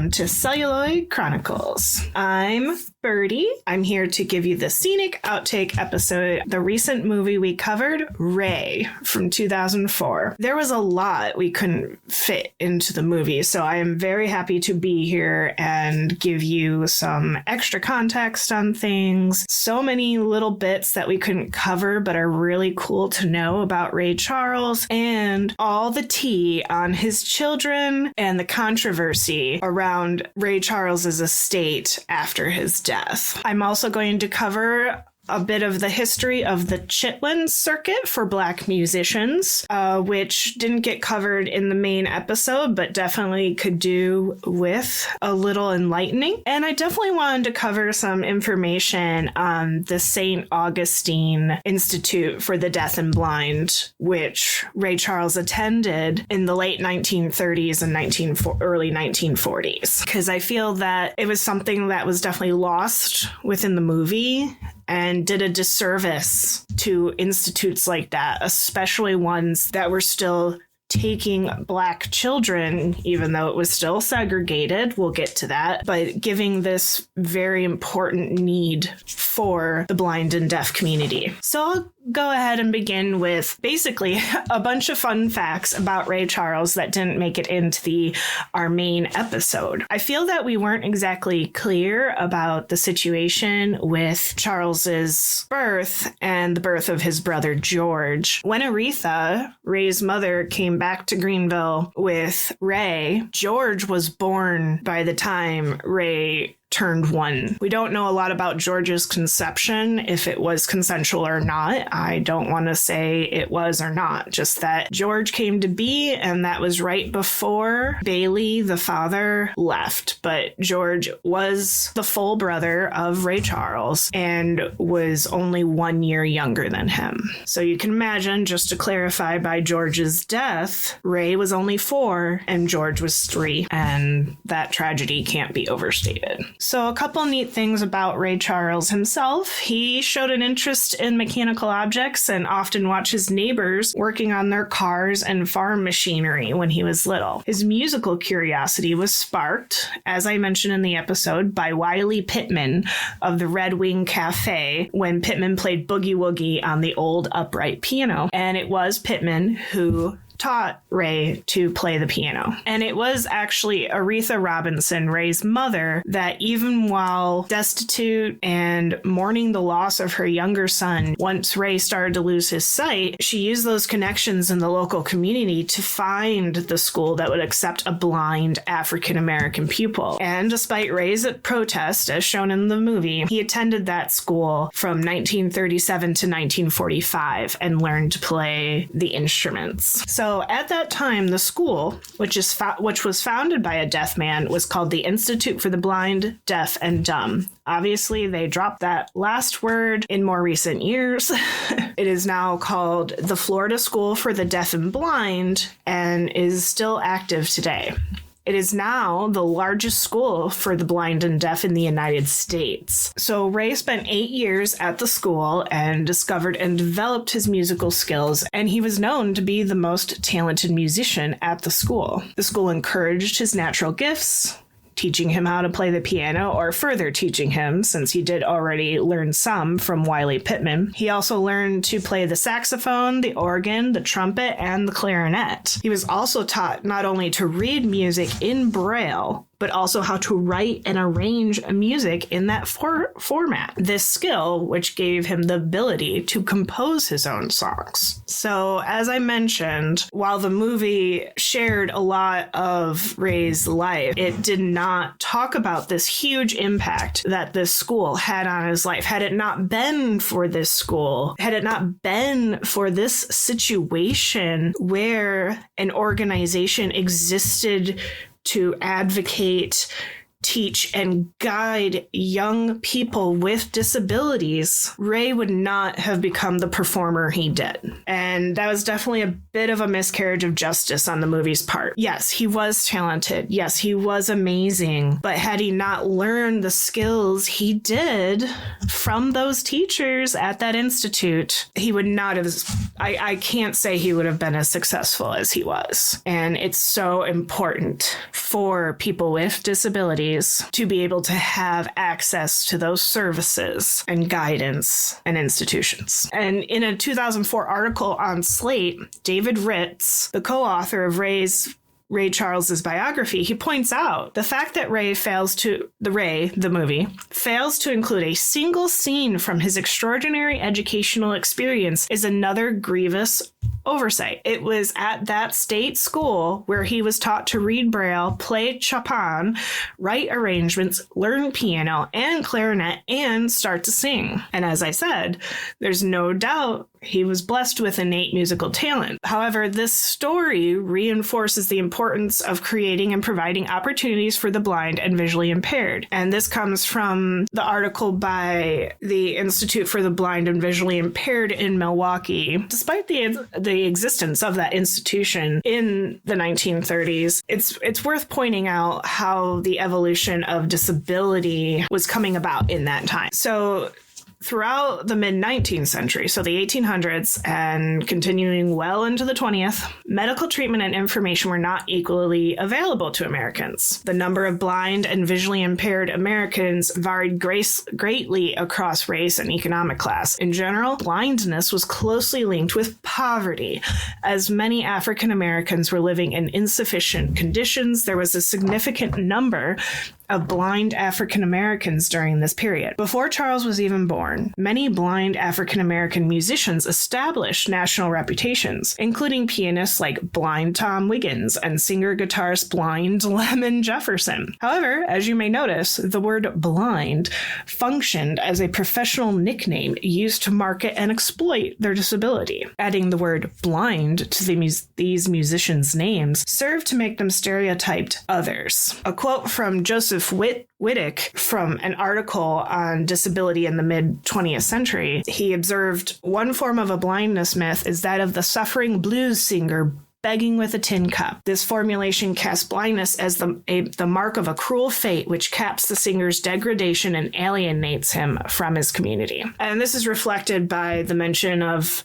welcome to Celluloid Chronicles. I'm Birdy. I'm here to give you the Scenic Outtake episode, the recent movie we covered, Ray, from 2004. There was a lot we couldn't fit into the movie, so I am very happy to be here and give you some extra context on things. So many little bits that we couldn't cover but are really cool to know about Ray Charles, and all the tea on his children and the controversy around Ray Charles's estate after his death. I'm also going to cover a bit of the history of the Chitlin Circuit for Black musicians, which didn't get covered in the main episode, but definitely could do with a little enlightening. And I definitely wanted to cover some information on the St. Augustine Institute for the Deaf and Blind, which Ray Charles attended in the late 1930s and early 1940s, because I feel that it was something that was definitely lost within the movie and did a disservice to institutes like that, especially ones that were still taking Black children, even though it was still segregated. We'll get to that, but giving this very important need for the blind and deaf community. So I'll go ahead and begin with basically a bunch of fun facts about Ray Charles that didn't make it into our main episode. I feel that we weren't exactly clear about the situation with Charles's birth and the birth of his brother George. When Aretha, Ray's mother, came back to Greenville with Ray, George was born by the time Ray turned 1. We don't know a lot about George's conception, if it was consensual or not. I don't want to say it was or not, just that George came to be, and that was right before Bailey, the father, left. But George was the full brother of Ray Charles and was only 1 year younger than him. So you can imagine, just to clarify, by George's death, Ray was only 4 and George was 3, and that tragedy can't be overstated. So a couple neat things about Ray Charles himself. He showed an interest in mechanical objects and often watched his neighbors working on their cars and farm machinery when he was little. His musical curiosity was sparked, as I mentioned in the episode, by Wiley Pittman of the Red Wing Cafe when Pittman played Boogie Woogie on the old upright piano. And it was Pittman who taught Ray to play the piano. And it was actually Aretha Robinson, Ray's mother, that even while destitute and mourning the loss of her younger son, once Ray started to lose his sight, she used those connections in the local community to find the school that would accept a blind African-American pupil. And despite Ray's protest, as shown in the movie, he attended that school from 1937 to 1945 and learned to play the instruments. So at that time, the school, which was founded by a deaf man, was called the Institute for the Blind, Deaf, and Dumb. Obviously, they dropped that last word in more recent years. It is now called the Florida School for the Deaf and Blind and is still active today. It is now the largest school for the blind and deaf in the United States. So Ray spent 8 years at the school and discovered and developed his musical skills, and he was known to be the most talented musician at the school. The school encouraged his natural gifts, teaching him how to play the piano, or further teaching him, since he did already learn some from Wiley Pittman. He also learned to play the saxophone, the organ, the trumpet, and the clarinet. He was also taught not only to read music in Braille, but also how to write and arrange music in that format. This skill, which gave him the ability to compose his own songs. So, as I mentioned, while the movie shared a lot of Ray's life, it did not talk about this huge impact that this school had on his life. Had it not been for this school, had it not been for this situation where an organization existed to advocate, teach, and guide young people with disabilities, Ray would not have become the performer he did. And that was definitely a bit of a miscarriage of justice on the movie's part. Yes, he was talented. Yes, he was amazing. But had he not learned the skills he did from those teachers at that institute, he would not have I can't say he would have been as successful as he was. And it's so important for people with disabilities to be able to have access to those services and guidance and institutions. And in a 2004 article on Slate, David Ritz, the co-author of Ray Charles's biography, he points out the fact that the movie, fails to include a single scene from his extraordinary educational experience is another grievous oversight. It was at that state school where he was taught to read Braille, play Chopin, write arrangements, learn piano and clarinet, and start to sing. And as I said, there's no doubt he was blessed with innate musical talent. However, this story reinforces the importance of creating and providing opportunities for the blind and visually impaired. And this comes from the article by the Institute for the Blind and Visually Impaired in Milwaukee. Despite the existence of that institution in the 1930s, it's worth pointing out how the evolution of disability was coming about in that time. So throughout the mid-19th century, so the 1800s, and continuing well into the 20th, medical treatment and information were not equally available to Americans. The number of blind and visually impaired Americans varied greatly across race and economic class. In general, blindness was closely linked with poverty. As many African Americans were living in insufficient conditions, there was a significant number of blind African Americans during this period. Before Charles was even born, many blind African American musicians established national reputations, including pianists like Blind Tom Wiggins and singer-guitarist Blind Lemon Jefferson. However, as you may notice, the word blind functioned as a professional nickname used to market and exploit their disability. Adding the word blind to these musicians' names served to make them stereotyped others. A quote from Joseph Wittick from an article on disability in the mid-20th century, he observed, "One form of a blindness myth is that of the suffering blues singer begging with a tin cup. This formulation casts blindness as the mark of a cruel fate which caps the singer's degradation and alienates him from his community." And this is reflected by the mention of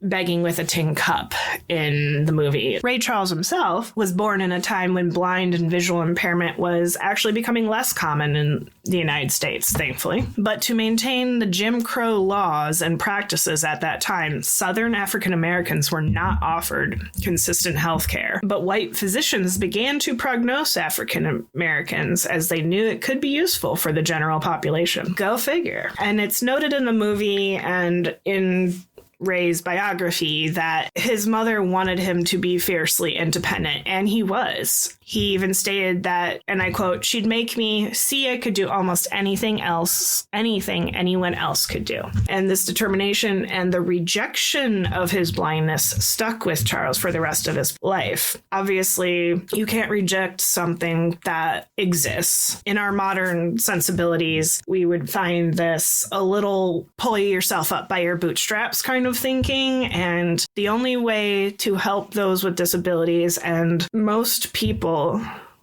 begging with a tin cup in the movie. Ray Charles himself was born in a time when blind and visual impairment was actually becoming less common in the United States, thankfully. But to maintain the Jim Crow laws and practices at that time, Southern African Americans were not offered consistent health care. But white physicians began to prognose African Americans as they knew it could be useful for the general population. Go figure. And it's noted in the movie and in Ray's biography that his mother wanted him to be fiercely independent, and he was. He even stated that, and I quote, "She'd make me see I could do almost anything anyone else could do." And this determination and the rejection of his blindness stuck with Charles for the rest of his life. Obviously, you can't reject something that exists. In our modern sensibilities, we would find this a little pull yourself up by your bootstraps kind of thinking, and the only way to help those with disabilities, and most people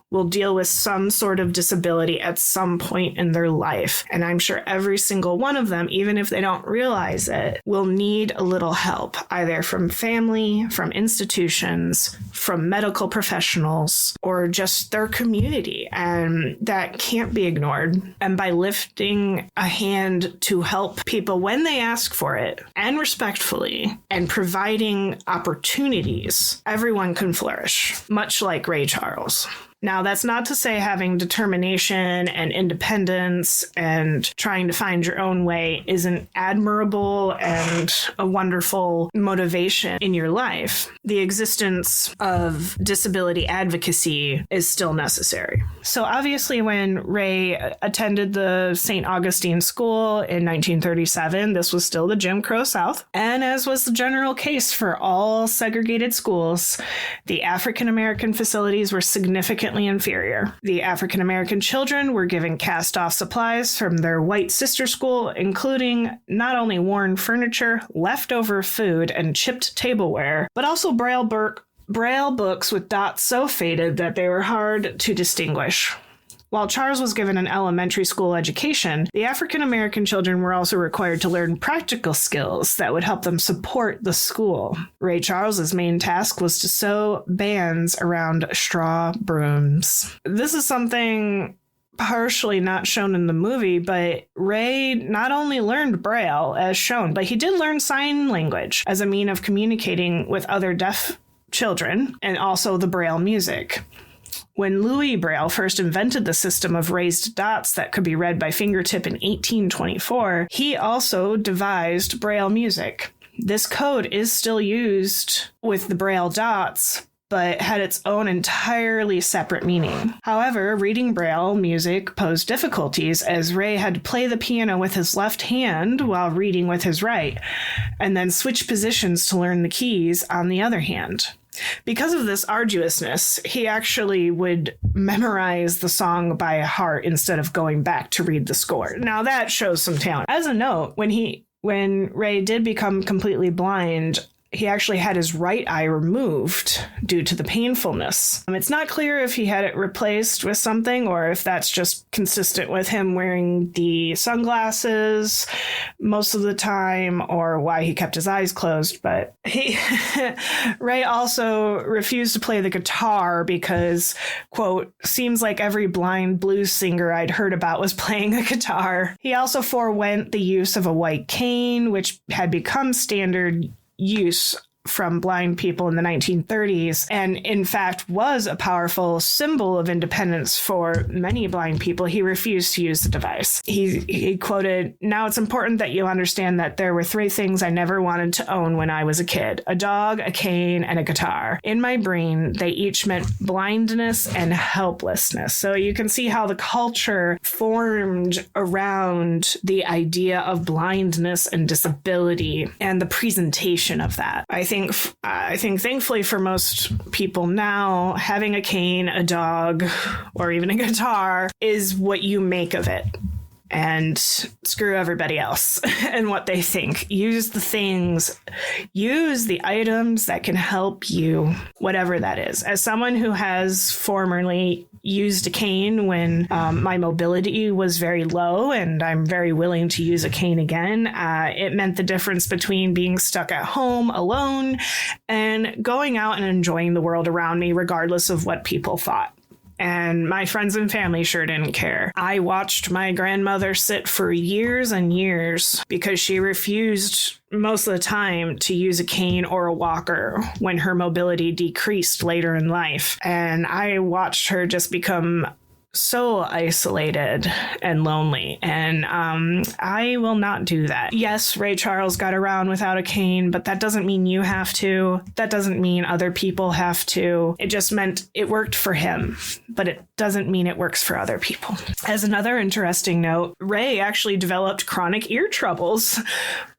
will deal with some sort of disability at some point in their life. And I'm sure every single one of them, even if they don't realize it, will need a little help, either from family, from institutions, from medical professionals, or just their community. And that can't be ignored. And by lifting a hand to help people when they ask for it, and respectfully, and providing opportunities, everyone can flourish, much like Ray Charles. Now, that's not to say having determination and independence and trying to find your own way isn't admirable and a wonderful motivation in your life. The existence of disability advocacy is still necessary. So obviously, when Ray attended the St. Augustine School in 1937, this was still the Jim Crow South. And as was the general case for all segregated schools, the African American facilities were significantly inferior. The African American children were given cast-off supplies from their white sister school, including not only worn furniture, leftover food, and chipped tableware, but also Braille books with dots so faded that they were hard to distinguish. While Charles was given an elementary school education, the African American children were also required to learn practical skills that would help them support the school. Ray Charles's main task was to sew bands around straw brooms. This is something partially not shown in the movie, but Ray not only learned Braille as shown, but he did learn sign language as a mean of communicating with other deaf children, and also the Braille music. When Louis Braille first invented the system of raised dots that could be read by fingertip in 1824, he also devised Braille music. This code is still used with the Braille dots, but had its own entirely separate meaning. However, reading Braille music posed difficulties, as Ray had to play the piano with his left hand while reading with his right, and then switch positions to learn the keys on the other hand. Because of this arduousness, he actually would memorize the song by heart instead of going back to read the score. Now that shows some talent. As a note, when Ray did become completely blind, he actually had his right eye removed due to the painfulness. It's not clear if he had it replaced with something or if that's just consistent with him wearing the sunglasses most of the time or why he kept his eyes closed. But Ray also refused to play the guitar because, quote, seems like every blind blues singer I'd heard about was playing a guitar. He also forewent the use of a white cane, which had become standard use from blind people in the 1930s, and in fact was a powerful symbol of independence for many blind people. He refused to use the device. He quoted, "Now it's important that you understand that there were 3 things I never wanted to own when I was a kid: a dog, a cane, and a guitar. In my brain, they each meant blindness and helplessness." So you can see how the culture formed around the idea of blindness and disability and the presentation of that. I think thankfully for most people now, having a cane, a dog, or even a guitar is what you make of it. And screw everybody else and what they think. Use the items that can help you, whatever that is. As someone who has formerly used a cane when my mobility was very low, and I'm very willing to use a cane again, it meant the difference between being stuck at home alone and going out and enjoying the world around me, regardless of what people thought. And my friends and family sure didn't care. I watched my grandmother sit for years and years because she refused most of the time to use a cane or a walker when her mobility decreased later in life. And I watched her just become so isolated and lonely, and I will not do that. Yes, Ray Charles got around without a cane, but that doesn't mean you have to. That doesn't mean other people have to. It just meant it worked for him, but it doesn't mean it works for other people. As another interesting note, Ray actually developed chronic ear troubles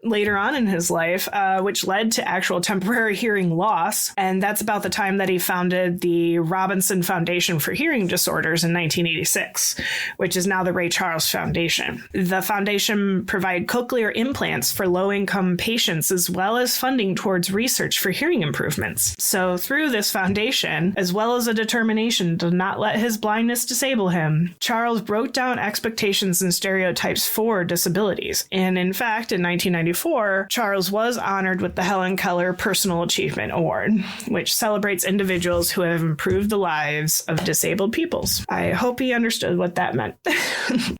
later on in his life, which led to actual temporary hearing loss. And that's about the time that he founded the Robinson Foundation for Hearing Disorders in 1986, which is now the Ray Charles Foundation. The foundation provided cochlear implants for low-income patients, as well as funding towards research for hearing improvements. So through this foundation, as well as a determination to not let his blindness disable him, Charles broke down expectations and stereotypes for disabilities. And in fact, in 1994, Charles was honored with the Helen Keller Personal Achievement Award, which celebrates individuals who have improved the lives of disabled peoples. I hope he understood what that meant.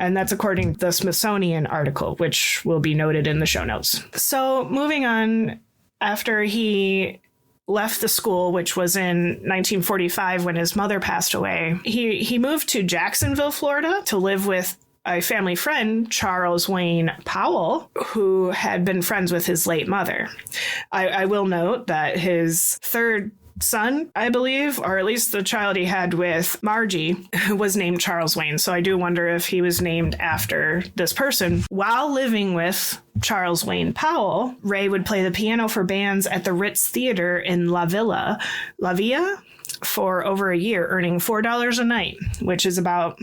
And that's according to the Smithsonian article, which will be noted in the show notes. So moving on, after he left the school, which was in 1945 when his mother passed away, he moved to Jacksonville, Florida to live with a family friend, Charles Wayne Powell, who had been friends with his late mother. I will note that his third son, I believe, or at least the child he had with Margie, was named Charles Wayne. So I do wonder if he was named after this person. While living with Charles Wayne Powell, Ray would play the piano for bands at the Ritz Theater in La Villa for over a year, earning $4 a night, which is about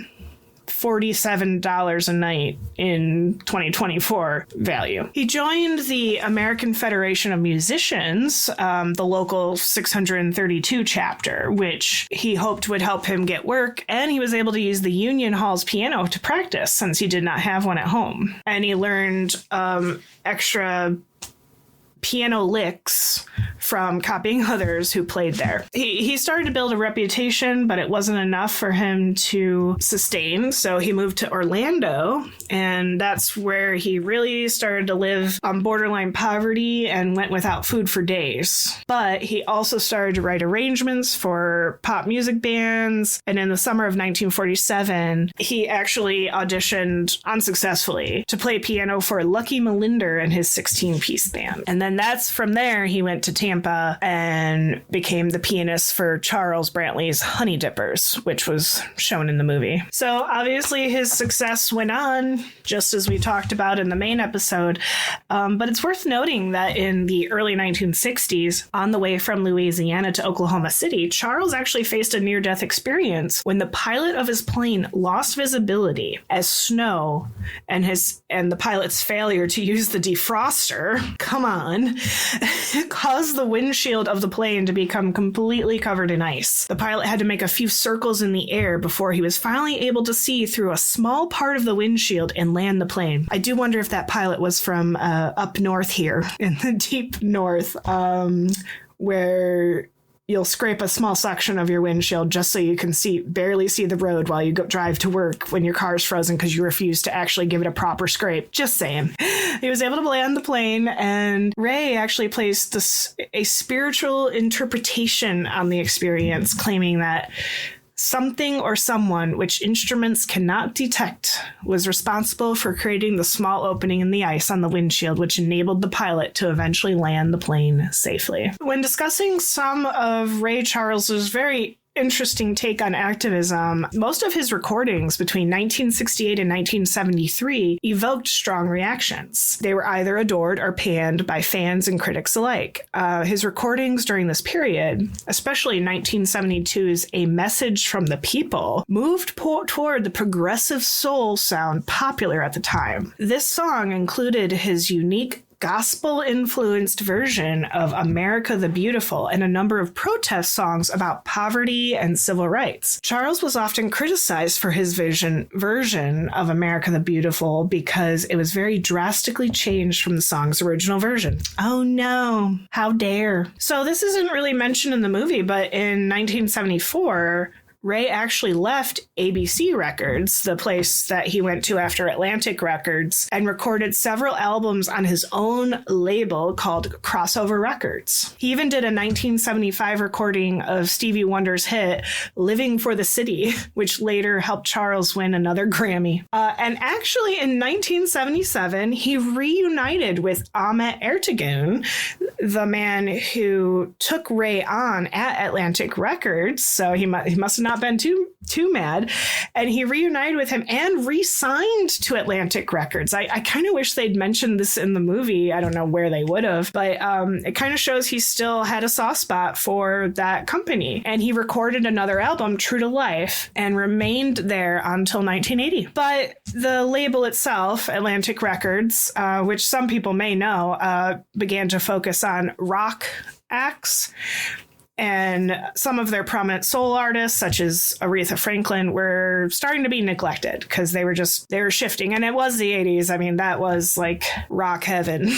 $47 a night in 2024 value. He joined the American Federation of Musicians, the local 632 chapter, which he hoped would help him get work, and he was able to use the Union Hall's piano to practice since he did not have one at home. And he learned extra piano licks from copying others who played there. He started to build a reputation, but it wasn't enough for him to sustain. So he moved to Orlando, and that's where he really started to live on borderline poverty and went without food for days. But he also started to write arrangements for pop music bands. And in the summer of 1947, he actually auditioned unsuccessfully to play piano for Lucky Melinder and his 16-piece band. And then that's from there he went to Tampa and became the pianist for Charles Brantley's Honey Dippers, which was shown in the movie. So obviously his success went on, just as we talked about in the main episode. But it's worth noting that in the early 1960s, on the way from Louisiana to Oklahoma City, Charles actually faced a near-death experience when the pilot of his plane lost visibility as snow and the pilot's failure to use the defroster, come on, caused the windshield of the plane to become completely covered in ice. The pilot had to make a few circles in the air before he was finally able to see through a small part of the windshield and land the plane. I do wonder if that pilot was from up north here in the deep north, where you'll scrape a small section of your windshield just so you can barely see the road while you drive to work when your car's frozen because you refuse to actually give it a proper scrape. Just saying. He was able to land the plane, and Ray actually placed a spiritual interpretation on the experience, claiming that something or someone which instruments cannot detect was responsible for creating the small opening in the ice on the windshield, which enabled the pilot to eventually land the plane safely. When discussing some of Ray Charles's very interesting take on activism, most of his recordings between 1968 and 1973 evoked strong reactions. They were either adored or panned by fans and critics alike. His recordings during this period, especially 1972's A Message from the People, moved toward the progressive soul sound popular at the time. This song included his unique gospel-influenced version of America the Beautiful and a number of protest songs about poverty and civil rights. Charles was often criticized for his version of America the Beautiful because it was very drastically changed from the song's original version. Oh no, how dare. So this isn't really mentioned in the movie, but in 1974, Ray actually left ABC Records, the place that he went to after Atlantic Records, and recorded several albums on his own label called Crossover Records. He even did a 1975 recording of Stevie Wonder's hit, Living for the City, which later helped Charles win another Grammy. And actually in 1977, he reunited with Ahmet Ertegun, the man who took Ray on at Atlantic Records, so he must have not been too mad, and he reunited with him and re-signed to Atlantic Records. I kind of wish they'd mentioned this in the movie. I don't know where they would have, but it kind of shows he still had a soft spot for that company, and he recorded another album, True to Life, and remained there until 1980. But the label itself, Atlantic Records, which some people may know, began to focus on rock acts, and some of their prominent soul artists, such as Aretha Franklin, were starting to be neglected because they were shifting. And it was the 80s. I mean, that was like rock heaven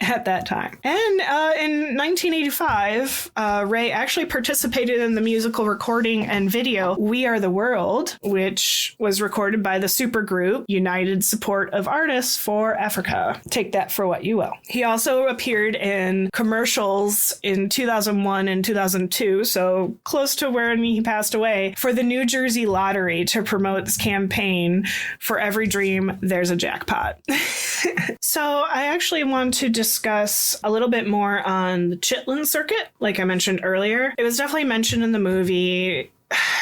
at that time. And in 1985, Ray actually participated in the musical recording and video We Are the World, which was recorded by the supergroup United Support of Artists for Africa. Take that for what you will. He also appeared in commercials in 2001 and 2002, so close to when he passed away, for the New Jersey Lottery to promote this campaign, For Every Dream, There's a Jackpot. So I actually want to discuss a little bit more on the Chitlin Circuit, like I mentioned earlier. It was definitely mentioned in the movie,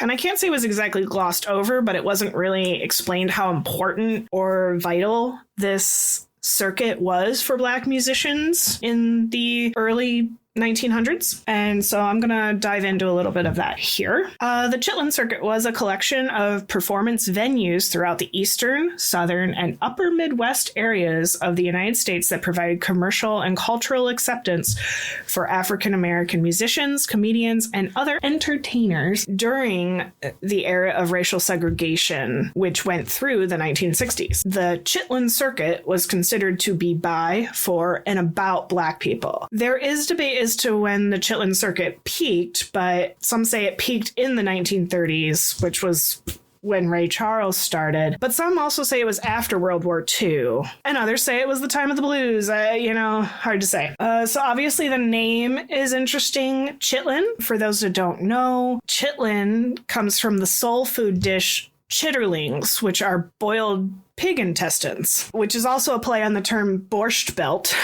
and I can't say it was exactly glossed over, but it wasn't really explained how important or vital this circuit was for Black musicians in the early 1900s. And so I'm going to dive into a little bit of that here. The Chitlin Circuit was a collection of performance venues throughout the eastern, southern, and upper Midwest areas of the United States that provided commercial and cultural acceptance for African American musicians, comedians, and other entertainers during the era of racial segregation, which went through the 1960s. The Chitlin Circuit was considered to be by, for, and about Black people. There is debate as to when the Chitlin Circuit peaked, but some say it peaked in the 1930s, which was when Ray Charles started. But some also say it was after World War II. And others say it was the time of the blues. Hard to say. So obviously the name is interesting. Chitlin, for those who don't know, chitlin comes from the soul food dish chitterlings, which are boiled pig intestines, which is also a play on the term Borscht Belt,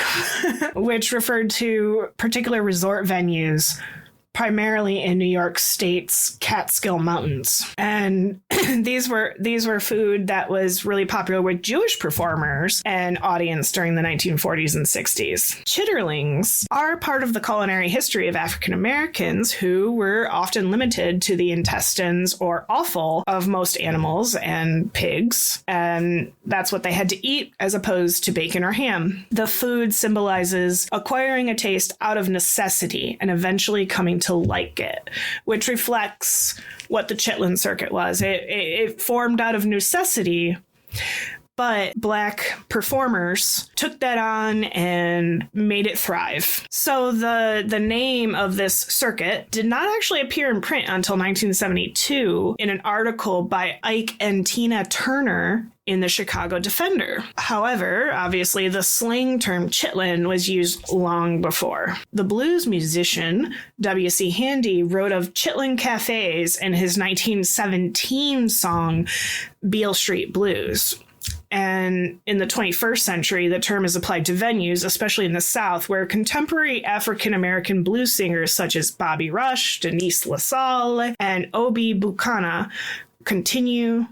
which referred to particular resort venues, primarily in New York State's Catskill Mountains. And these were food that was really popular with Jewish performers and audience during the 1940s and 60s. Chitterlings are part of the culinary history of African Americans who were often limited to the intestines or offal of most animals and pigs, and that's what they had to eat as opposed to bacon or ham. The food symbolizes acquiring a taste out of necessity and eventually coming to like it, which reflects what the Chitlin Circuit was. It formed out of necessity, but Black performers took that on and made it thrive. So the name of this circuit did not actually appear in print until 1972 in an article by Ike and Tina Turner in the Chicago Defender. However, obviously, the slang term chitlin was used long before. The blues musician W.C. Handy wrote of chitlin cafes in his 1917 song Beale Street Blues. And in the 21st century, the term is applied to venues, especially in the South, where contemporary African-American blues singers such as Bobby Rush, Denise LaSalle, and Obi Buchanan continue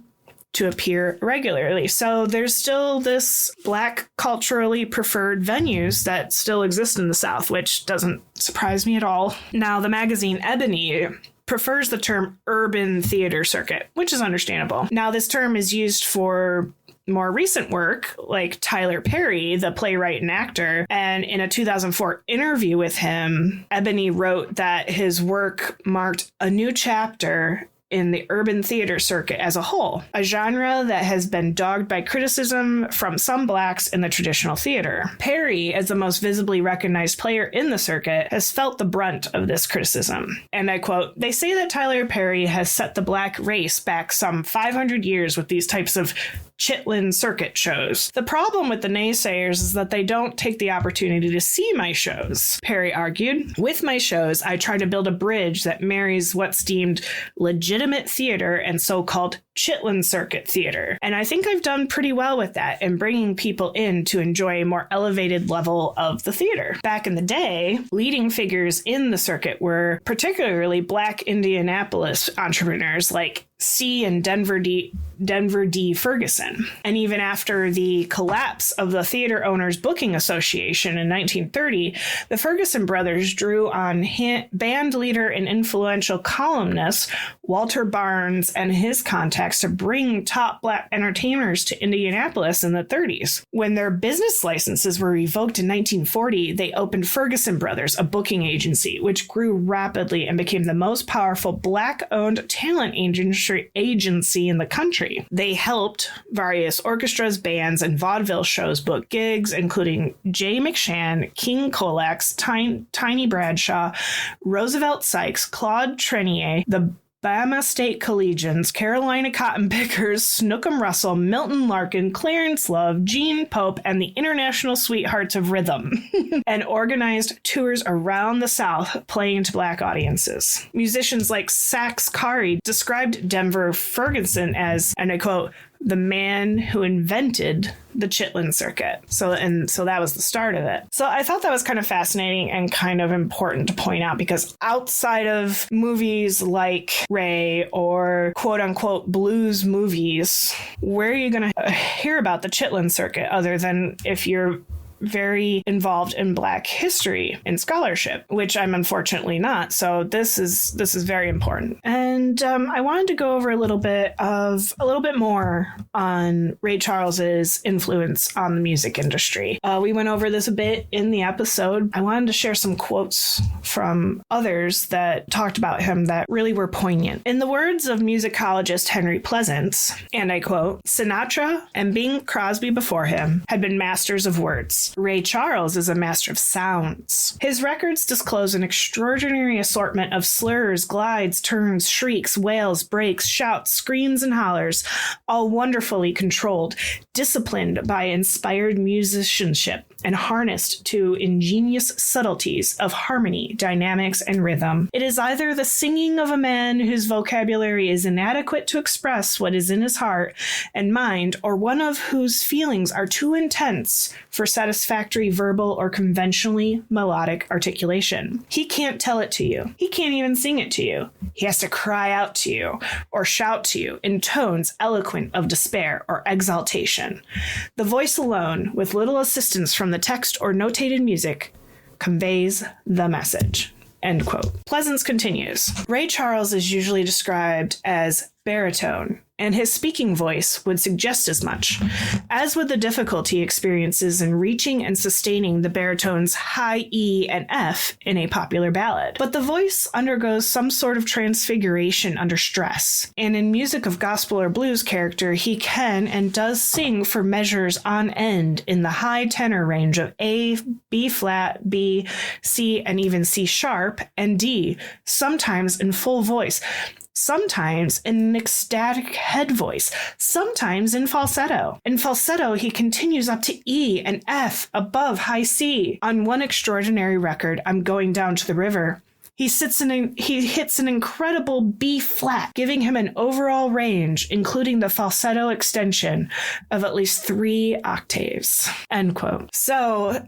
to appear regularly. So there's still this Black culturally preferred venues that still exist in the South, which doesn't surprise me at all. Now, the magazine Ebony prefers the term urban theater circuit, which is understandable. Now, this term is used for more recent work, like Tyler Perry, the playwright and actor. And in a 2004 interview with him, Ebony wrote that his work marked a new chapter in the urban theater circuit as a whole, a genre that has been dogged by criticism from some Blacks in the traditional theater. Perry, as the most visibly recognized player in the circuit, has felt the brunt of this criticism. And I quote, "They say that Tyler Perry has set the Black race back some 500 years with these types of Chitlin Circuit shows. The problem with the naysayers is that they don't take the opportunity to see my shows," Perry argued. "With my shows, I try to build a bridge that marries what's deemed legitimate theater and so-called Chitlin Circuit theater. And I think I've done pretty well with that in bringing people in to enjoy a more elevated level of the theater." Back in the day, leading figures in the circuit were particularly Black Indianapolis entrepreneurs like C. and Denver D. Ferguson. And even after the collapse of the Theater Owners Booking Association in 1930, the Ferguson brothers drew on band leader and influential columnist Walter Barnes and his contacts to bring top Black entertainers to Indianapolis in the 30s. When their business licenses were revoked in 1940, they opened Ferguson Brothers, a booking agency, which grew rapidly and became the most powerful Black-owned talent agency in the country. They helped various orchestras, bands, and vaudeville shows book gigs, including Jay McShann, King Kolex, Tiny Bradshaw, Roosevelt Sykes, Claude Trenier, the Bama State Collegians, Carolina Cotton Pickers, Snookum Russell, Milton Larkin, Clarence Love, Gene Pope, and the International Sweethearts of Rhythm, and organized tours around the South playing to Black audiences. Musicians like Sax Kari described Denver Ferguson as, and I quote, "the man who invented the Chitlin Circuit." So that was the start of it. So I thought that was kind of fascinating and kind of important to point out, because outside of movies like Ray or quote unquote blues movies, where are you going to hear about the Chitlin Circuit other than if you're very involved in Black history and scholarship, which I'm unfortunately not. So this is very important. And I wanted to go over a little bit more on Ray Charles's influence on the music industry. We went over this a bit in the episode. I wanted to share some quotes from others that talked about him that really were poignant. In the words of musicologist Henry Pleasance, and I quote, "Sinatra and Bing Crosby before him had been masters of words. Ray Charles is a master of sounds. His records disclose an extraordinary assortment of slurs, glides, turns, shrieks, wails, breaks, shouts, screams, and hollers, all wonderfully controlled, disciplined by inspired musicianship, and harnessed to ingenious subtleties of harmony, dynamics, and rhythm. It is either the singing of a man whose vocabulary is inadequate to express what is in his heart and mind, or one of whose feelings are too intense for satisfactory verbal or conventionally melodic articulation. He can't tell it to you. He can't even sing it to you. He has to cry out to you or shout to you in tones eloquent of despair or exaltation. The voice alone, with little assistance from the text or notated music, conveys the message." End quote. Pleasance continues. Ray Charles is usually described as baritone, and his speaking voice would suggest as much, as would the difficulty experiences in reaching and sustaining the baritone's high E and F in a popular ballad. But the voice undergoes some sort of transfiguration under stress, and in music of gospel or blues character, he can and does sing for measures on end in the high tenor range of A, B flat, B, C, and even C sharp, and D, sometimes in full voice, sometimes in an ecstatic head voice, sometimes in falsetto. In falsetto, he continues up to E and F above high C. On one extraordinary record, I'm Going Down to the River, he hits an incredible B flat, giving him an overall range, including the falsetto extension, of at least 3 octaves. End quote. So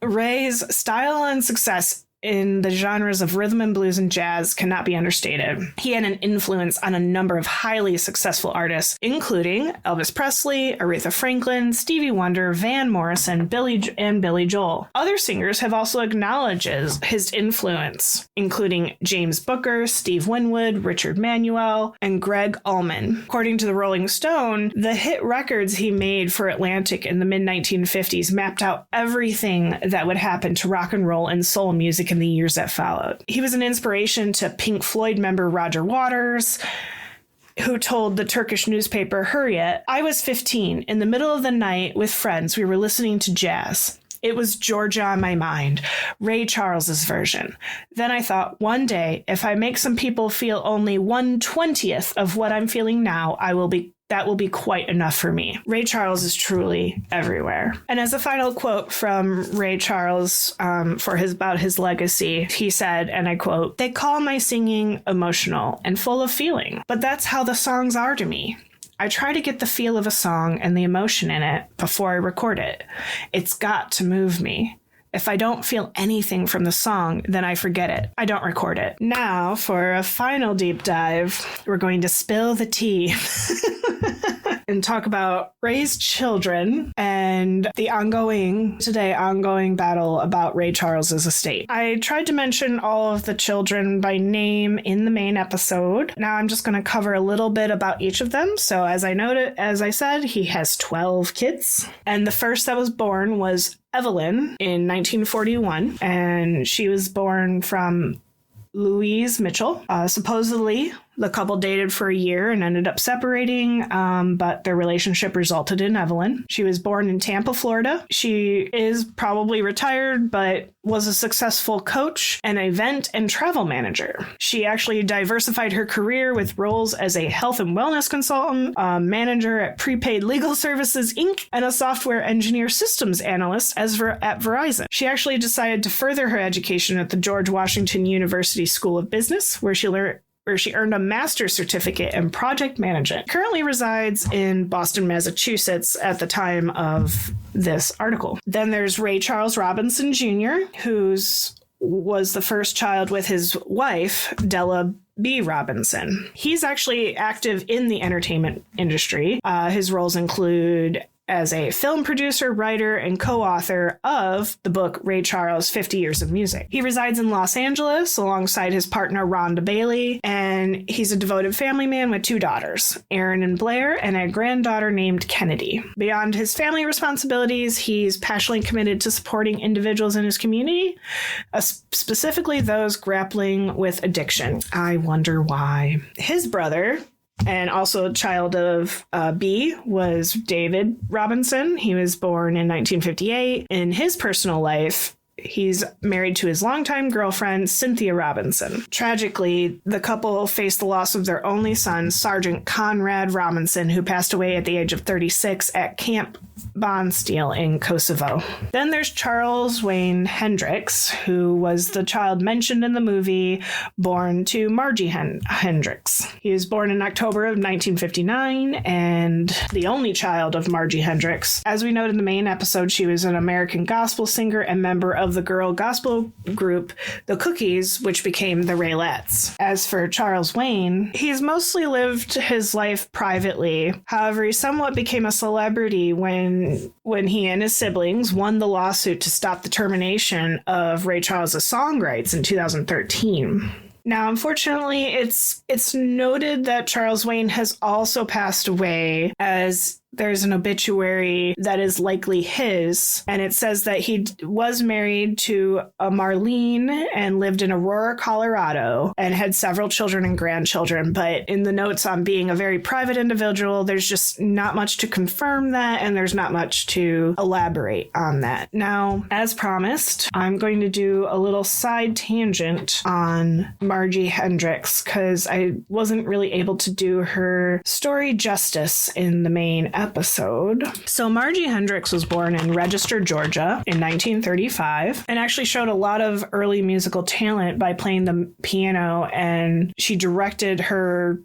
Ray's style and success in the genres of rhythm and blues and jazz cannot be understated. He had an influence on a number of highly successful artists, including Elvis Presley, Aretha Franklin, Stevie Wonder, Van Morrison, Billy Joel. Other singers have also acknowledged his influence, including James Booker, Steve Winwood, Richard Manuel, and Greg Allman. According to the Rolling Stone, the hit records he made for Atlantic in the mid-1950s mapped out everything that would happen to rock and roll and soul music in the years that followed. He was an inspiration to Pink Floyd member Roger Waters, who told the Turkish newspaper Hurriyet, "I was 15. In the middle of the night with friends, we were listening to jazz. It was Georgia on my mind, Ray Charles's version. Then I thought, one day, if I make some people feel only 1/20th of what I'm feeling now, that will be quite enough for me." Ray Charles is truly everywhere. And as a final quote from Ray Charles about his legacy, he said, and I quote, "They call my singing emotional and full of feeling, but that's how the songs are to me. I try to get the feel of a song and the emotion in it before I record it. It's got to move me. If I don't feel anything from the song, then I forget it. I don't record it." Now, for a final deep dive, we're going to spill the tea and talk about Ray's children and the ongoing battle about Ray Charles's estate. I tried to mention all of the children by name in the main episode. Now I'm just going to cover a little bit about each of them. So as I said, he has 12 kids, and the first that was born was Evelyn in 1941, and she was born from Louise Mitchell. Supposedly, the couple dated for a year and ended up separating, but their relationship resulted in Evelyn. She was born in Tampa, Florida. She is probably retired, but was a successful coach and event and travel manager. She actually diversified her career with roles as a health and wellness consultant, manager at Prepaid Legal Services, Inc., and a software engineer systems analyst at Verizon. She actually decided to further her education at the George Washington University School of Business, where she earned a master's certificate in project management. Currently resides in Boston, Massachusetts at the time of this article. Then there's Ray Charles Robinson Jr., who was the first child with his wife, Della B. Robinson. He's actually active in the entertainment industry. His roles include as a film producer, writer, and co-author of the book Ray Charles, 50 Years of Music. He resides in Los Angeles alongside his partner Rhonda Bailey, and he's a devoted family man with 2 daughters, Erin and Blair, and a granddaughter named Kennedy. Beyond his family responsibilities, he's passionately committed to supporting individuals in his community, specifically those grappling with addiction. I wonder why. His brother, and also a child of B, was David Robinson. He was born in 1958. In his personal life, he's married to his longtime girlfriend, Cynthia Robinson. Tragically, the couple faced the loss of their only son, Sergeant Conrad Robinson, who passed away at the age of 36 at Camp Bonsteel in Kosovo. Then there's Charles Wayne Hendrix, who was the child mentioned in the movie, born to Margie Hendrix. He was born in October of 1959 and the only child of Margie Hendrix. As we noted in the main episode, she was an American gospel singer and member of the girl gospel group The Cookies, which became the Raylettes. As for Charles Wayne, he's mostly lived his life privately. However, he somewhat became a celebrity when he and his siblings won the lawsuit to stop the termination of Ray Charles' song rights in 2013. Now, unfortunately, it's noted that Charles Wayne has also passed away, as there's an obituary that is likely his, and it says that he was married to a Marlene and lived in Aurora, Colorado, and had several children and grandchildren. But in the notes on being a very private individual, there's just not much to confirm that, and there's not much to elaborate on that. Now, as promised, I'm going to do a little side tangent on Margie Hendrix, because I wasn't really able to do her story justice in the main episode. So Margie Hendrix was born in Register, Georgia in 1935 and actually showed a lot of early musical talent by playing the piano, and she directed her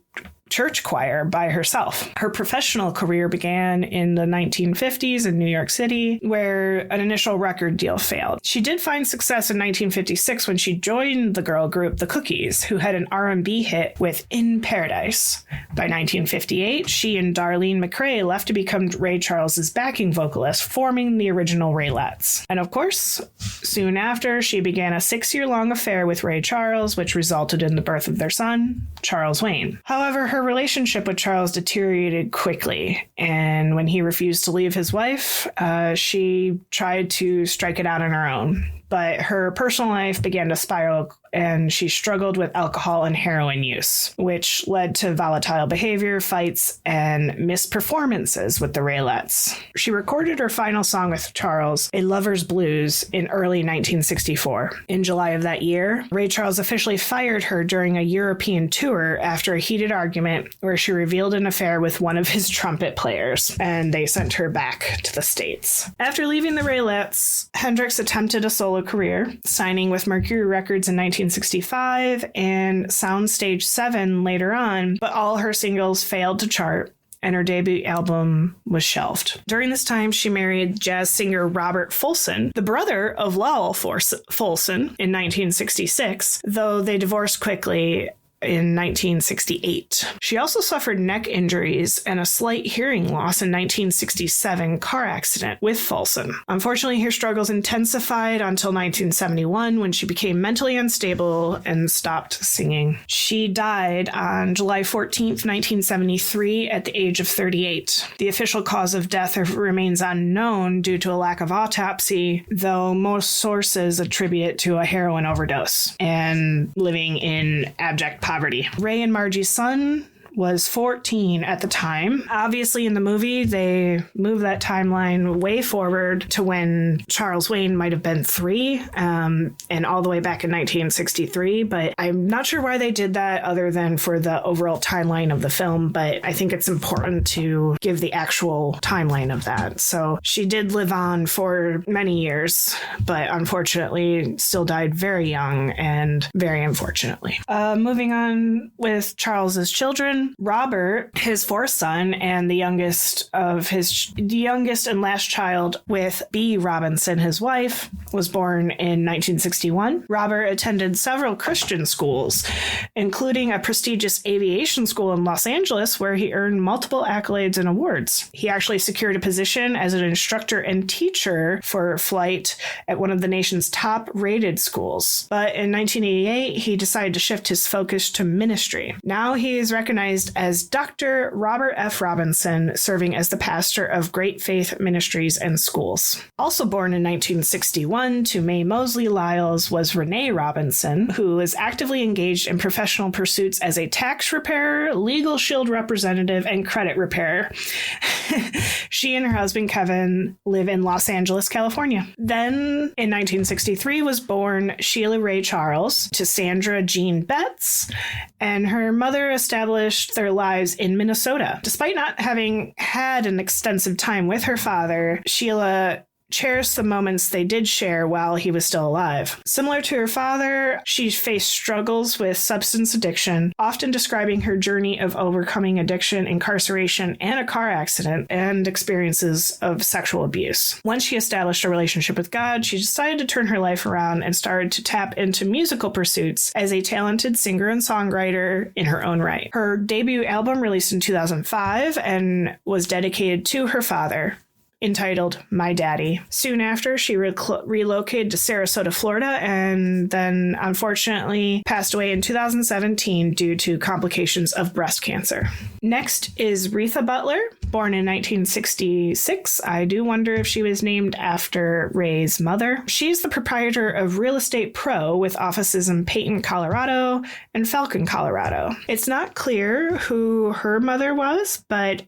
church choir by herself. Her professional career began in the 1950s in New York City, where an initial record deal failed. She did find success in 1956 when she joined the girl group The Cookies, who had an R&B hit with In Paradise. By 1958, she and Darlene McRae left to become Ray Charles's backing vocalist, forming the original Raylettes. And of course, soon after, she began a 6-year-long affair with Ray Charles, which resulted in the birth of their son, Charles Wayne. However, her relationship with Charles deteriorated quickly, and when he refused to leave his wife, she tried to strike it out on her own. But her personal life began to spiral, and she struggled with alcohol and heroin use, which led to volatile behavior, fights, and missed performances with the Raylettes. She recorded her final song with Charles, A Lover's Blues, in early 1964. In July of that year, Ray Charles officially fired her during a European tour after a heated argument where she revealed an affair with one of his trumpet players, and they sent her back to the States. After leaving the Raylettes, Hendrix attempted a solo career, signing with Mercury Records in 1965 and Soundstage 7 later on, but all her singles failed to chart, and her debut album was shelved. During this time, she married jazz singer Robert Fulson, the brother of Lowell Fulson, in 1966, though they divorced quickly in 1968. She also suffered neck injuries and a slight hearing loss in 1967 car accident with Fulson. Unfortunately, her struggles intensified until 1971 when she became mentally unstable and stopped singing. She died on July 14th, 1973 at the age of 38. The official cause of death remains unknown due to a lack of autopsy, though most sources attribute it to a heroin overdose and living in abject poverty. Ray and Margie's son was 14 at the time. Obviously, in the movie, they move that timeline way forward to when Charles Wayne might have been 3, and all the way back in 1963. But I'm not sure why they did that other than for the overall timeline of the film. But I think it's important to give the actual timeline of that. So she did live on for many years, but unfortunately still died very young and very unfortunately. Moving on with Charles's children. Then Robert, his fourth son and the youngest and last child with B. Robinson, his wife, was born in 1961. Robert attended several Christian schools, including a prestigious aviation school in Los Angeles, where he earned multiple accolades and awards. He actually secured a position as an instructor and teacher for flight at one of the nation's top-rated schools. But in 1988, he decided to shift his focus to ministry. Now he is recognized as Dr. Robert F. Robinson, serving as the pastor of Great Faith Ministries and Schools. Also born in 1961 to Mae Mosley Lyles was Renee Robinson, who is actively engaged in professional pursuits as a tax preparer, legal shield representative, and credit repairer. She and her husband Kevin live in Los Angeles, California. Then in 1963 was born Sheila Ray Charles to Sandra Jean Betts, and her mother established their lives in Minnesota. Despite not having had an extensive time with her father, Sheila cherished the moments they did share while he was still alive. Similar to her father, she faced struggles with substance addiction, often describing her journey of overcoming addiction, incarceration, and a car accident, and experiences of sexual abuse. Once she established a relationship with God, she decided to turn her life around and started to tap into musical pursuits as a talented singer and songwriter in her own right. Her debut album released in 2005 and was dedicated to her father, entitled My Daddy. Soon after, she relocated to Sarasota, Florida, and then unfortunately passed away in 2017 due to complications of breast cancer. Next is Retha Butler, born in 1966. I do wonder if she was named after Ray's mother. She's the proprietor of Real Estate Pro with offices in Peyton, Colorado and Falcon, Colorado. It's not clear who her mother was, but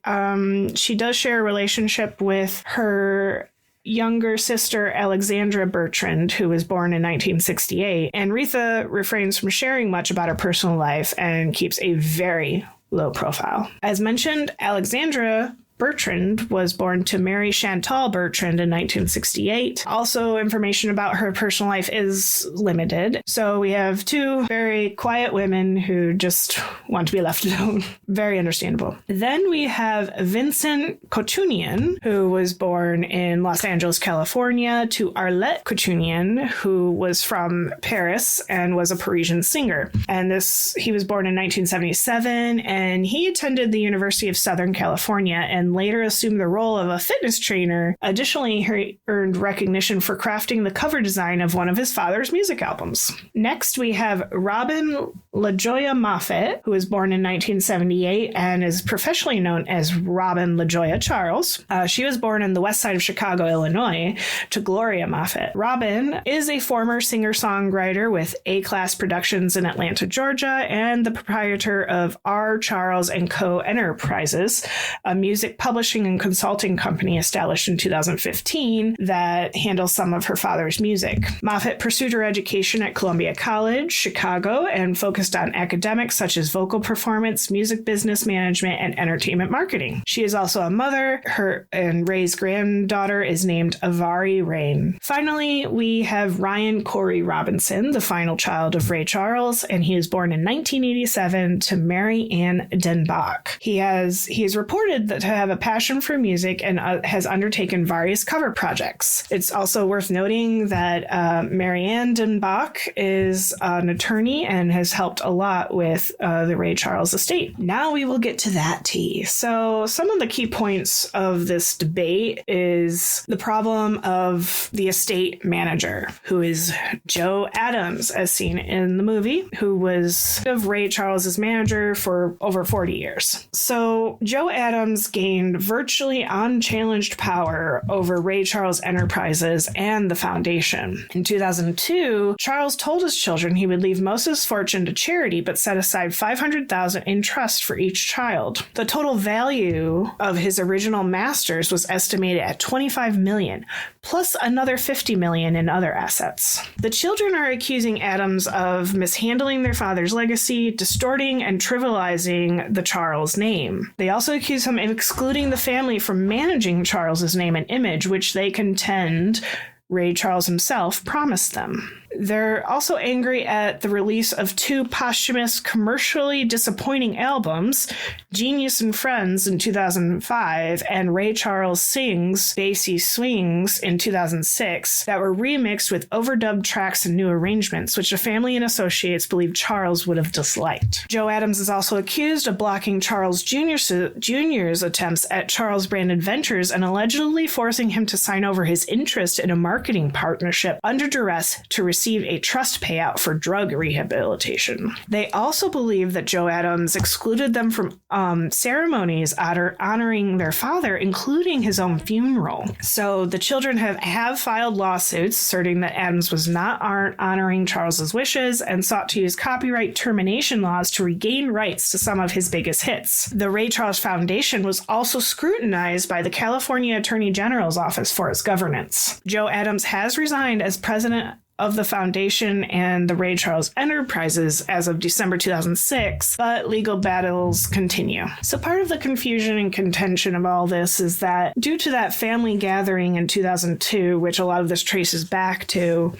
she does share a relationship with her younger sister, Alexandra Bertrand, who was born in 1968. And Retha refrains from sharing much about her personal life and keeps a very low profile. As mentioned, Alexandra Bertrand was born to Mary Chantal Bertrand in 1968. Also, information about her personal life is limited. So we have two very quiet women who just want to be left alone. Very understandable. Then we have Vincent Couturian, who was born in Los Angeles, California, to Arlette Couturian, who was from Paris and was a Parisian singer. And he was born in 1977, and he attended the University of Southern California and later assumed the role of a fitness trainer. Additionally, he earned recognition for crafting the cover design of one of his father's music albums. Next, we have Robin LaJoya Moffett, who was born in 1978 and is professionally known as Robin LaJoya Charles. She was born in the west side of Chicago, Illinois, to Gloria Moffett. Robin is a former singer-songwriter with A-Class Productions in Atlanta, Georgia, and the proprietor of R. Charles & Co. Enterprises, a music publishing and consulting company established in 2015 that handles some of her father's music. Moffett pursued her education at Columbia College, Chicago, and focused on academics such as vocal performance, music business management, and entertainment marketing. She is also a mother. And Ray's granddaughter is named Avari Rain. Finally, we have Ryan Corey Robinson, the final child of Ray Charles, and he was born in 1987 to Mary Ann Denbach. He is reported to have a passion for music and has undertaken various cover projects. It's also worth noting that Mary Ann Denbach is an attorney and has helped a lot with the Ray Charles estate. Now we will get to that tea. So some of the key points of this debate is the problem of the estate manager, who is Joe Adams, as seen in the movie, who was of Ray Charles's manager for over 40 years. So Joe Adams gained virtually unchallenged power over Ray Charles Enterprises and the foundation. In 2002, Charles told his children he would leave most of his fortune to charity, but set aside $500,000 in trust for each child. The total value of his original masters was estimated at $25 million, plus another $50 million in other assets. The children are accusing Adams of mishandling their father's legacy, distorting and trivializing the Charles name. They also accuse him of excluding the family from managing Charles's name and image, which they contend Ray Charles himself promised them. They're also angry at the release of 2 posthumous, commercially disappointing albums, Genius and Friends in 2005 and Ray Charles Sings Bassy Swings in 2006, that were remixed with overdubbed tracks and new arrangements, which the family and associates believe Charles would have disliked. Joe Adams is also accused of blocking Charles Jr.'s attempts at Charles-branded ventures and allegedly forcing him to sign over his interest in a marketing partnership under duress to receive a trust payout for drug rehabilitation. They also believe that Joe Adams excluded them from ceremonies honoring their father, including his own funeral. So the children have filed lawsuits asserting that Adams was not honoring Charles's wishes and sought to use copyright termination laws to regain rights to some of his biggest hits. The Ray Charles Foundation was also scrutinized by the California Attorney General's office for its governance. Joe Adams has resigned as president of the foundation and the Ray Charles Enterprises as of December 2006, but legal battles continue. So part of the confusion and contention of all this is that due to that family gathering in 2002, which a lot of this traces back to,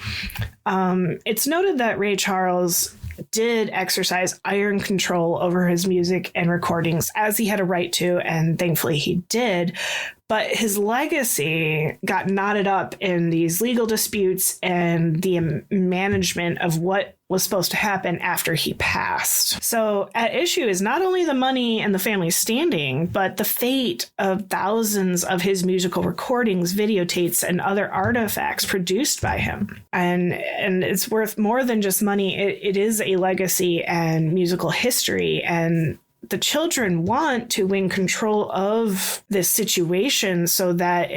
it's noted that Ray Charles did exercise iron control over his music and recordings, as he had a right to, and thankfully he did. But his legacy got knotted up in these legal disputes and the management of what was supposed to happen after he passed. So at issue is not only the money and the family standing, but the fate of thousands of his musical recordings, videotapes, and other artifacts produced by him. And it's worth more than just money. It is a legacy and musical history, and the children want to win control of this situation so that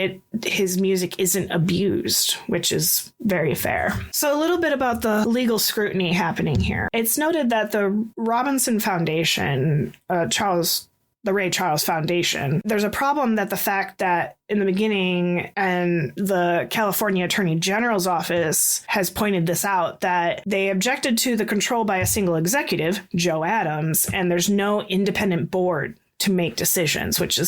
his music isn't abused, which is very fair. So a little bit about the legal scrutiny happening here. It's noted that the Robinson Foundation, the Ray Charles Foundation, there's a problem that the fact that in the beginning, and the California Attorney General's office has pointed this out, that they objected to the control by a single executive, Joe Adams, and there's no independent board to make decisions, which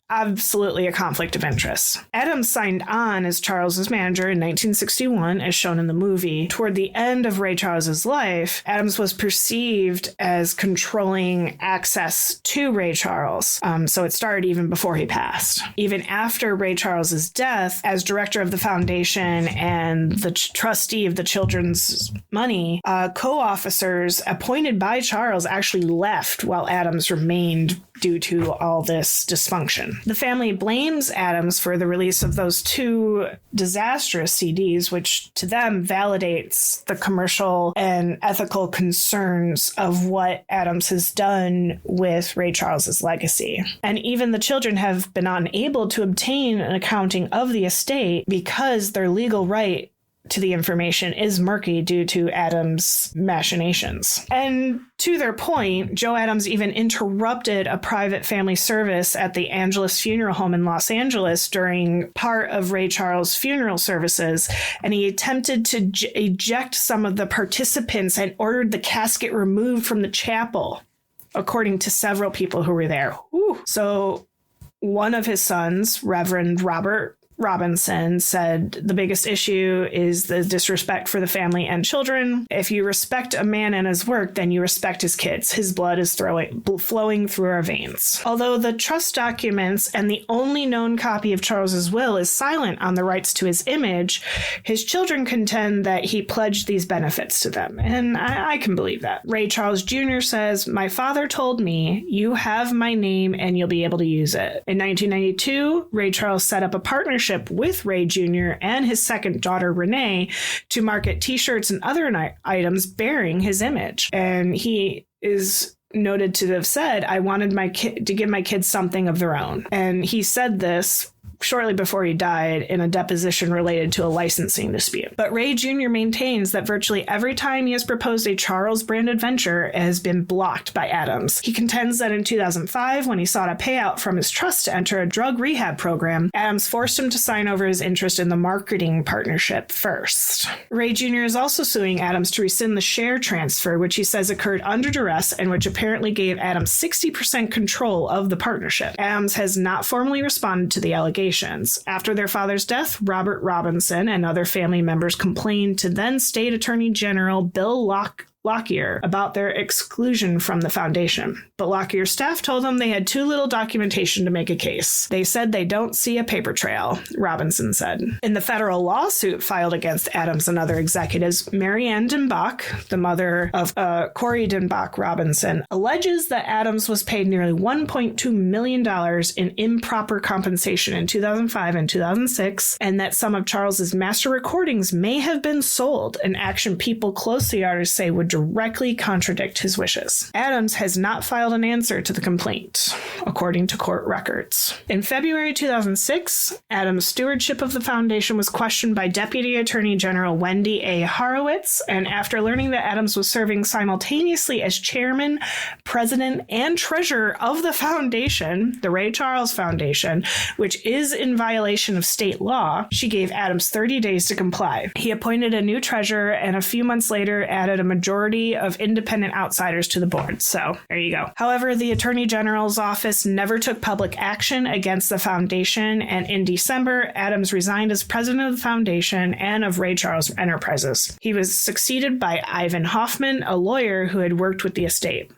absolutely a conflict of interest. Adams signed on as Charles's manager in 1961, as shown in the movie. Toward the end of Ray Charles's life, Adams was perceived as controlling access to Ray Charles. So it started even before he passed. Even after Ray Charles's death, as director of the foundation and the trustee of the children's money, co-officers appointed by Charles actually left while Adams remained due to all this dysfunction. The family blames Adams for the release of those 2 disastrous CDs, which to them validates the commercial and ethical concerns of what Adams has done with Ray Charles's legacy. And even the children have been unable to obtain an accounting of the estate because their legal right to the information is murky due to Adams' machinations. And to their point, Joe Adams even interrupted a private family service at the Angelus Funeral Home in Los Angeles during part of Ray Charles' funeral services, and he attempted to eject some of the participants and ordered the casket removed from the chapel, according to several people who were there. Whew. So one of his sons, Reverend Robert Robinson, said the biggest issue is the disrespect for the family and children. If you respect a man and his work, then you respect his kids. His blood is flowing through our veins. Although the trust documents and the only known copy of Charles's will is silent on the rights to his image, his children contend that he pledged these benefits to them. And I can believe that. Ray Charles Jr. says, "My father told me, you have my name and you'll be able to use it." In 1992, Ray Charles set up a partnership with Ray Jr. and his second daughter, Renee, to market t-shirts and other items bearing his image. And he is noted to have said, "I wanted to give my kids something of their own." And he said this shortly before he died in a deposition related to a licensing dispute. But Ray Jr. maintains that virtually every time he has proposed a Charles-branded venture, it has been blocked by Adams. He contends that in 2005, when he sought a payout from his trust to enter a drug rehab program, Adams forced him to sign over his interest in the marketing partnership first. Ray Jr. is also suing Adams to rescind the share transfer, which he says occurred under duress and which apparently gave Adams 60% control of the partnership. Adams has not formally responded to the allegation. foundations. After their father's death, Robert Robinson and other family members complained to then State Attorney General Bill Lockyer about their exclusion from the foundation. But Lockyer's staff told them they had too little documentation to make a case. They said they don't see a paper trail, Robinson said. In the federal lawsuit filed against Adams and other executives, Mary Ann Denbach, the mother of Corey Denbach Robinson, alleges that Adams was paid nearly $1.2 million in improper compensation in 2005 and 2006, and that some of Charles's master recordings may have been sold, an action people close to the artist say would directly contradict his wishes. Adams has not filed an answer to the complaint, according to court records. In February 2006, Adams' stewardship of the foundation was questioned by Deputy Attorney General Wendy A. Horowitz, and after learning that Adams was serving simultaneously as chairman, president, and treasurer of the foundation, the Ray Charles Foundation, which is in violation of state law, she gave Adams 30 days to comply. He appointed a new treasurer and a few months later added a majority of independent outsiders to the board. So there you go. However, the Attorney General's office never took public action against the foundation, and in December, Adams resigned as president of the foundation and of Ray Charles Enterprises. He was succeeded by Ivan Hoffman, a lawyer who had worked with the estate.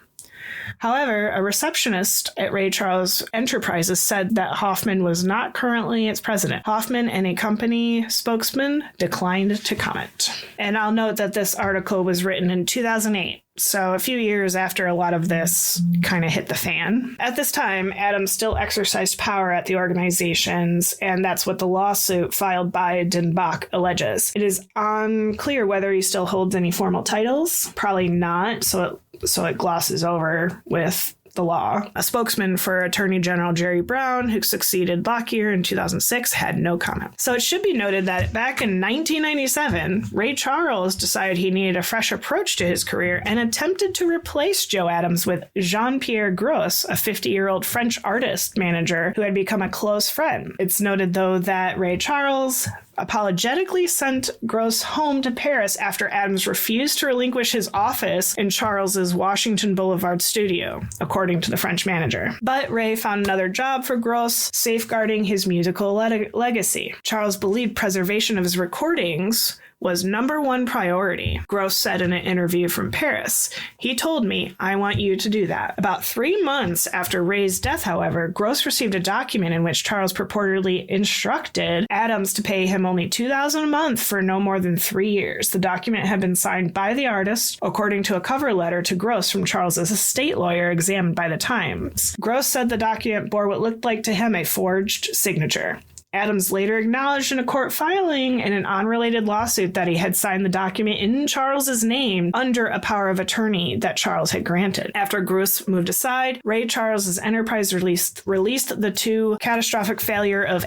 However, a receptionist at Ray Charles Enterprises said that Hoffman was not currently its president. Hoffman and a company spokesman declined to comment. And I'll note that this article was written in 2008. So a few years after a lot of this kind of hit the fan. At this time, Adams still exercised power at the organizations, and that's what the lawsuit filed by Denbach alleges. It is unclear whether he still holds any formal titles. Probably not, so it glosses over with the law. A spokesman for Attorney General Jerry Brown, who succeeded Lockyer in 2006, had no comment. So it should be noted that back in 1997, Ray Charles decided he needed a fresh approach to his career and attempted to replace Joe Adams with Jean-Pierre Gros, a 50-year-old French artist manager who had become a close friend. It's noted, though, that Ray Charles apologetically sent Gros home to Paris after Adams refused to relinquish his office in Charles's Washington Boulevard studio, according to the French manager. But Ray found another job for Gros, safeguarding his musical legacy. Charles believed preservation of his recordings was number one priority, Gros said in an interview from Paris. He told me, I want you to do that. About 3 months after Ray's death, however, Gros received a document in which Charles purportedly instructed Adams to pay him only $2,000 a month for no more than 3 years. The document had been signed by the artist, according to a cover letter to Gros from Charles's estate lawyer examined by the Times. Gros said the document bore what looked like to him a forged signature. Adams later acknowledged in a court filing in an unrelated lawsuit that he had signed the document in Charles's name under a power of attorney that Charles had granted. After Gros moved aside, Ray Charles's enterprise released the two catastrophic failure of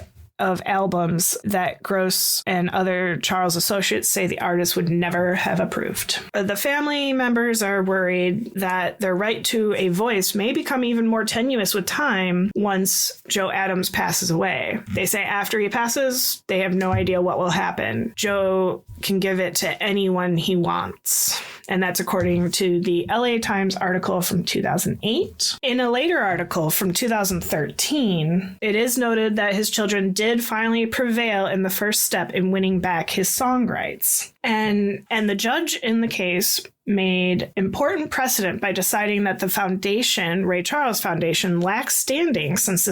albums that Gros and other Charles associates say the artist would never have approved. The family members are worried that their right to a voice may become even more tenuous with time once Joe Adams passes away. They say after he passes, they have no idea what will happen. Joe can give it to anyone he wants. And that's according to the LA Times article from 2008. In a later article from 2013, it is noted that his children did finally prevail in the first step in winning back his song rights. And the judge in the case made important precedent by deciding that the foundation, Ray Charles Foundation, lacks standing since the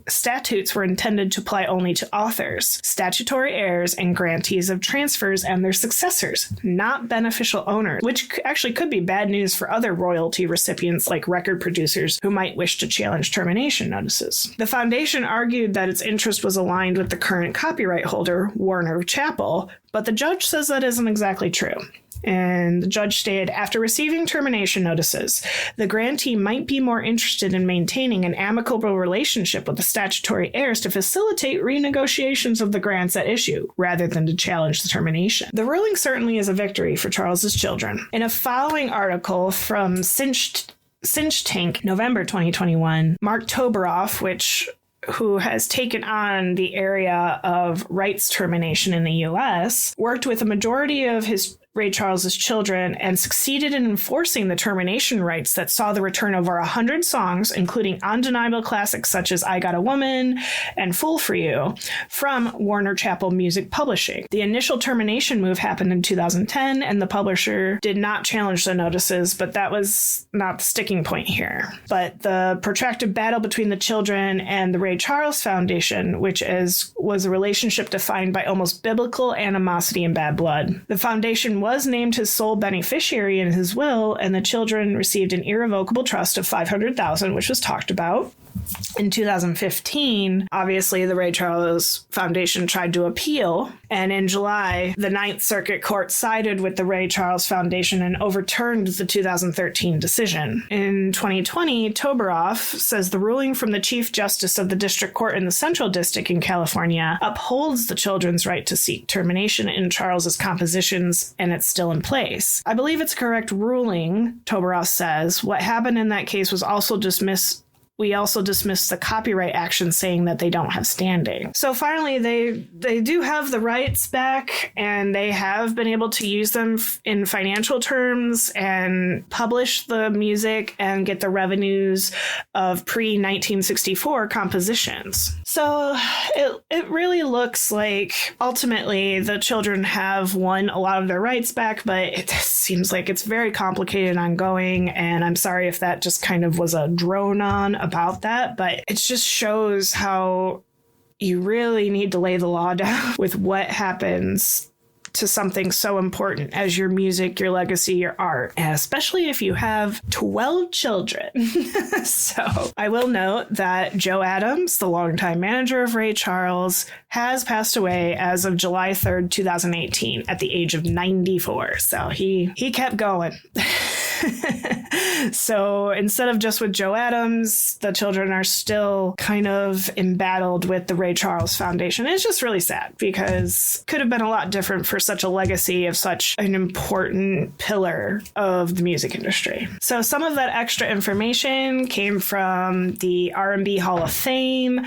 statutes were intended to apply only to authors, statutory heirs, and grantees of transfers and their successors, not beneficial owners, which actually could be bad news for other royalty recipients like record producers who might wish to challenge termination notices. The foundation argued that its interest was aligned with the current copyright holder, Warner Chappell, but the judge says that isn't exactly true. And the judge stated, after receiving termination notices, the grantee might be more interested in maintaining an amicable relationship with the statutory heirs to facilitate renegotiations of the grants at issue, rather than to challenge the termination. The ruling certainly is a victory for Charles's children. In a following article from Cinch Tank, November 2021, Mark Toberoff, who has taken on the area of rights termination in the U.S., worked with a majority of his Ray Charles's children and succeeded in enforcing the termination rights that saw the return of over 100 songs, including undeniable classics such as I Got a Woman and Fool for You, from Warner Chappell Music Publishing. The initial termination move happened in 2010, and the publisher did not challenge the notices, but that was not the sticking point here. But the protracted battle between the children and the Ray Charles Foundation, which was a relationship defined by almost biblical animosity and bad blood. The foundation was named his sole beneficiary in his will, and the children received an irrevocable trust of $500,000, which was talked about. In 2015, obviously, the Ray Charles Foundation tried to appeal, and in July, the Ninth Circuit Court sided with the Ray Charles Foundation and overturned the 2013 decision. In 2020, Toberoff says the ruling from the Chief Justice of the District Court in the Central District in California upholds the children's right to seek termination in Charles's compositions, and it's still in place. I believe it's a correct ruling, Toberoff says. What happened in that case was also dismissed. We also dismissed the copyright action, saying that they don't have standing. So finally, they do have the rights back, and they have been able to use them in financial terms and publish the music and get the revenues of pre-1964 compositions. So it really looks like ultimately the children have won a lot of their rights back, but it seems like it's very complicated and ongoing, and I'm sorry if that just kind of was a drone on about that, but it just shows how you really need to lay the law down with what happens to something so important as your music, your legacy, your art, and especially if you have 12 children. So I will note that Joe Adams, the longtime manager of Ray Charles, has passed away as of July 3rd, 2018 at the age of 94. So he kept going. So instead of just with Joe Adams, the children are still kind of embattled with the Ray Charles Foundation. It's just really sad because it could have been a lot different for such a legacy of such an important pillar of the music industry. So some of that extra information came from the R&B Hall of Fame,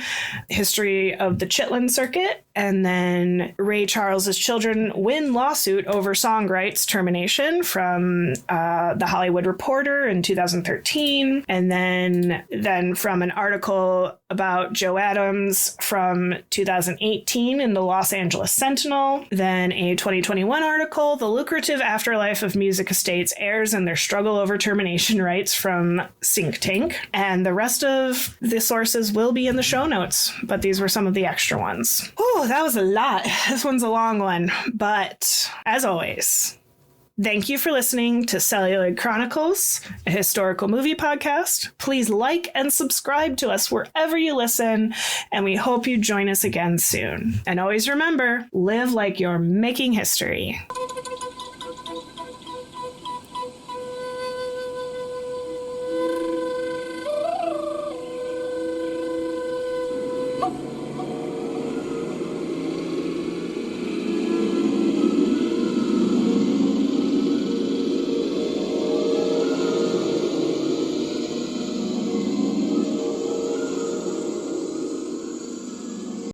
history of the Chitlin Circuit, and then Ray Charles's children win lawsuit over song rights termination from the Hollywood Reporter in 2013, and then from an article about Joe Adams from 2018 in the Los Angeles Sentinel, then a 2021 article, The Lucrative Afterlife of Music Estates Heirs and Their Struggle Over Termination Rights from Think Tank, and the rest of the sources will be in the show notes, but these were some of the extra ones. Oh, that was a lot. This one's a long one, but as always, thank you for listening to Celluloid Chronicles, a historical movie podcast. Please like and subscribe to us wherever you listen, and we hope you join us again soon. And always remember, live like you're making history.